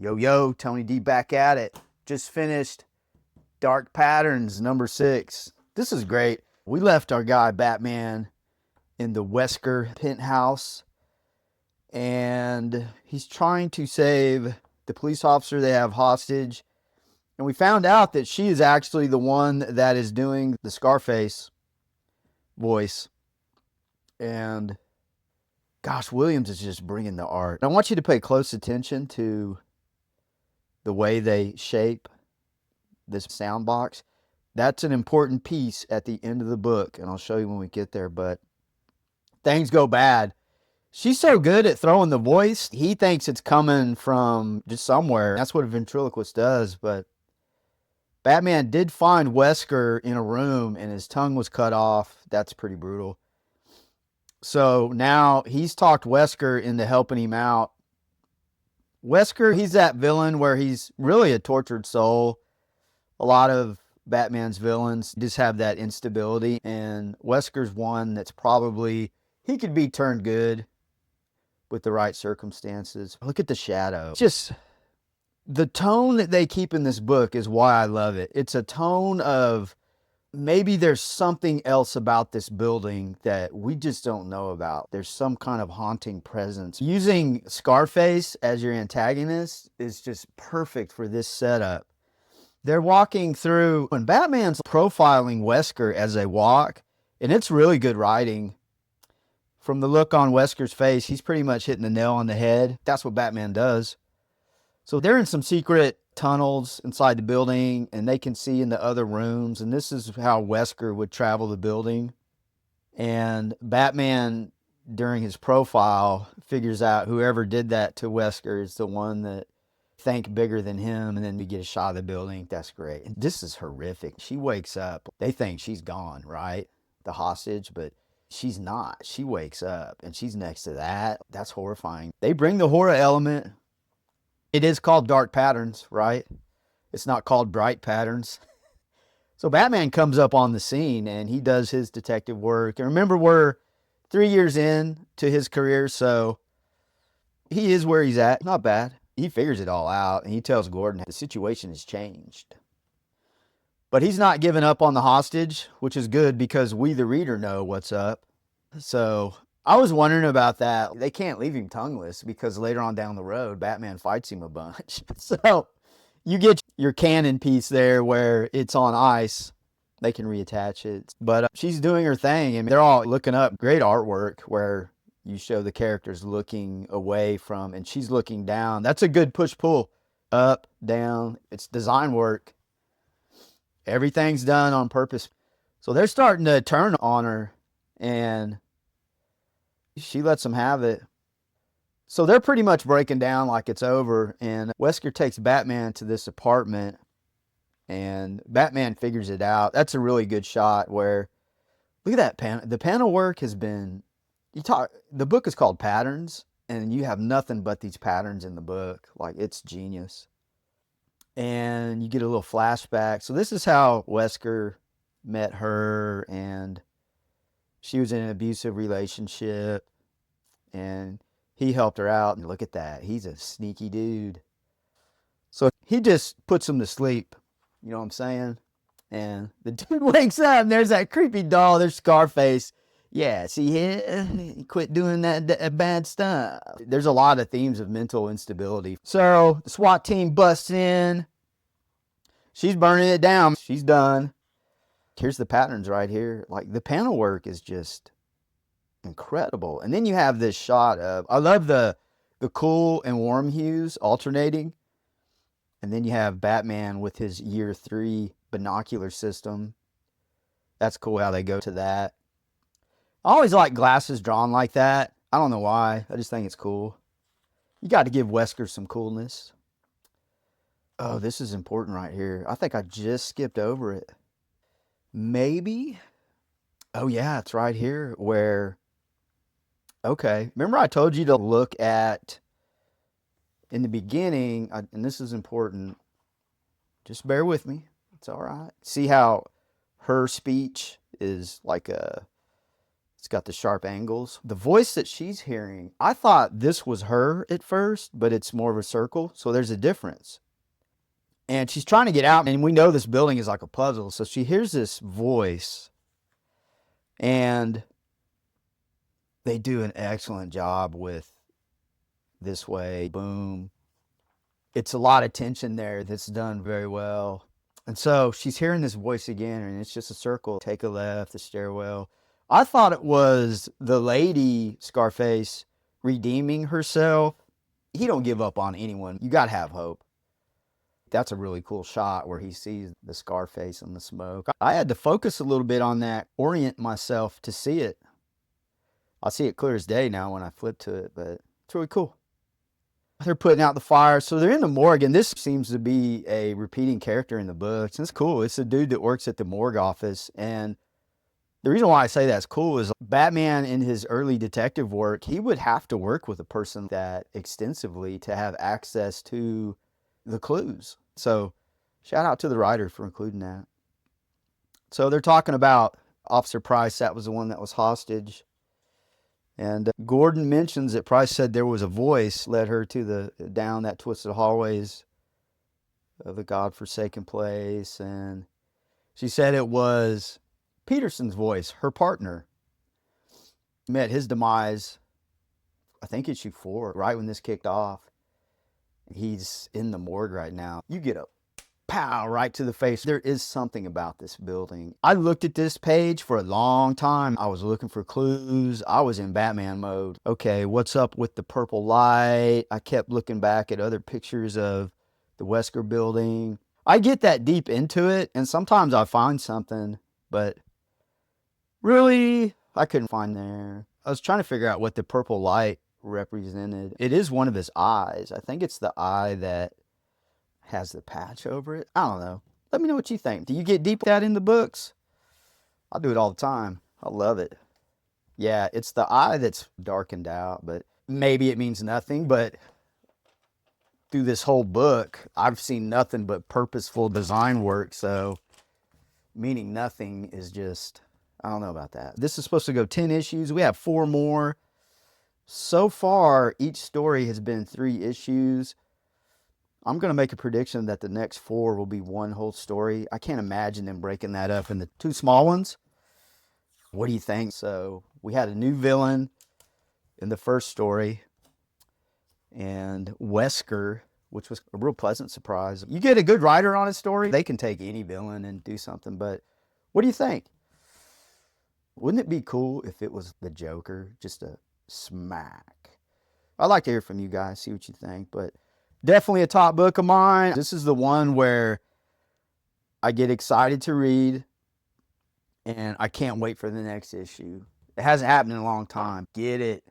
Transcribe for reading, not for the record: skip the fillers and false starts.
Yo, yo, Tony D back at it. Just finished Dark Patterns #6. This is great. We left our guy Batman in the Wesker penthouse, and he's trying to save the police officer they have hostage. And we found out that she is actually the one that is doing the Scarface voice. And gosh, Williams is just bringing the art. I want you to pay close attention to the way they shape this sound box. That's an important piece at the end of the book, and I'll show you when we get there. But things go bad. She's so good at throwing the voice, he thinks it's coming from just somewhere. That's what a ventriloquist does. But Batman did find Wesker in a room, and his tongue was cut off. That's pretty brutal. So now he's talked Wesker into helping him out. Wesker, he's that villain where he's really a tortured soul. A lot of Batman's villains just have that instability, and Wesker's one that's probably, he could be turned good with the right circumstances. Look at the shadow. Just the tone that they keep in this book is why I love it. It's a tone of maybe there's something else about this building that we just don't know about. There's some kind of haunting presence. Using Scarface as your antagonist is just perfect for this setup. They're walking through, and Batman's profiling Wesker as they walk, and it's really good writing. From the look on Wesker's face, he's pretty much hitting the nail on the head. That's what Batman does. So they're in some secret tunnels inside the building, and they can see in the other rooms, and this is how Wesker would travel the building. And Batman, during his profile, figures out whoever did that to Wesker is the one that think bigger than him, and then we get a shot of the building. That's great. And this is horrific. She wakes up. They think she's gone, right? The hostage, but she's not. She wakes up, and she's next to that. That's horrifying. They bring the horror element. It is called Dark Patterns, right? It's not called Bright Patterns. So Batman comes up on the scene, and he does his detective work. And remember, we're 3 years in to his career, so he is where he's at. Not bad. He figures it all out, and he tells Gordon the situation has changed. But he's not giving up on the hostage, which is good because we, the reader, know what's up. So I was wondering about that. They can't leave him tongueless because later on down the road, Batman fights him a bunch. So you get your canon piece there where it's on ice. They can reattach it. But she's doing her thing, and they're all looking up. Great artwork where you show the characters looking away from, and she's looking down. That's a good push-pull. Up, down. It's design work. Everything's done on purpose. So they're starting to turn on her, and she lets them have it. So they're pretty much breaking down like it's over, and Wesker takes Batman to this apartment, and Batman figures it out. That's a really good shot where, look at that panel. The panel work has been, the book is called Patterns, and you have nothing but these patterns in the book. Like, it's genius. And you get a little flashback. So this is how Wesker met her, and she was in an abusive relationship, and he helped her out. And look at that. He's a sneaky dude. So he just puts him to sleep. You know what I'm saying? And the dude wakes up, and there's that creepy doll. There's Scarface. Yeah, see, he quit doing that bad stuff. There's a lot of themes of mental instability. So the SWAT team busts in. She's burning it down. She's done. Here's the patterns right here. Like, the panel work is just incredible. And then you have this shot of, I love the cool and warm hues alternating. And then you have Batman with his year 3 binocular system. That's cool how they go to that. I always like glasses drawn like that. I don't know why. I just think it's cool. You got to give Wesker some coolness. Oh, this is important right here. I think I just skipped over it. Maybe. Oh, yeah, it's right here where, okay. Remember I told you to look at, in the beginning, and this is important. Just bear with me. It's all right. See how her speech is like a It's got the sharp angles. The voice that she's hearing, I thought this was her at first, but it's more of a circle. So there's a difference. And she's trying to get out, and we know this building is like a puzzle. So she hears this voice, and they do an excellent job with this way. Boom. It's a lot of tension there that's done very well. And so she's hearing this voice again, and it's just a circle. Take a left, the stairwell. I thought it was the lady, Scarface, redeeming herself. He don't give up on anyone. You got to have hope. That's a really cool shot where he sees the Scarface and the smoke. I had to focus a little bit on that, orient myself to see it. I see it clear as day now when I flip to it, but it's really cool. They're putting out the fire. So they're in the morgue, and this seems to be a repeating character in the books. And it's cool. It's a dude that works at the morgue office. And the reason why I say that's cool is Batman in his early detective work, he would have to work with a person that extensively to have access to the clues. So shout out to the writer for including that. So they're talking about Officer Price. That was the one that was hostage. And Gordon mentions that Price said there was a voice led her to down that twisted hallways of the godforsaken place. And she said it was Peterson's voice, her partner. Met his demise, I think issue 4, right when this kicked off. He's in the morgue right now. You get a pow right to the face. There is something about this building. I looked at this page for a long time. I was looking for clues. I was in Batman mode. Okay, what's up with the purple light? I kept looking back at other pictures of the Wesker building. I get that deep into it, and sometimes I find something, but really, I couldn't find there. I was trying to figure out what the purple light represented. It is one of his eyes. I think it's the eye that has the patch over it. I don't know. Let me know what you think. Do you get deep with that in the books? I do it all the time. I love it. Yeah, it's the eye that's darkened out, but maybe it means nothing. But through this whole book, I've seen nothing but purposeful design work. So meaning nothing is just, I don't know about that. This is supposed to go 10 issues. We have 4 more. So far, each story has been 3 issues. I'm going to make a prediction that the next 4 will be one whole story. I can't imagine them breaking that up into 2 small ones. What do you think? So we had a new villain in the first story, and Wesker, which was a real pleasant surprise. You get a good writer on a story, they can take any villain and do something. But what do you think? Wouldn't it be cool if it was the Joker? Just a smack. I'd like to hear from you guys, see what you think. But definitely a top book of mine. This is the one where I get excited to read, and I can't wait for the next issue. It hasn't happened in a long time. Get it.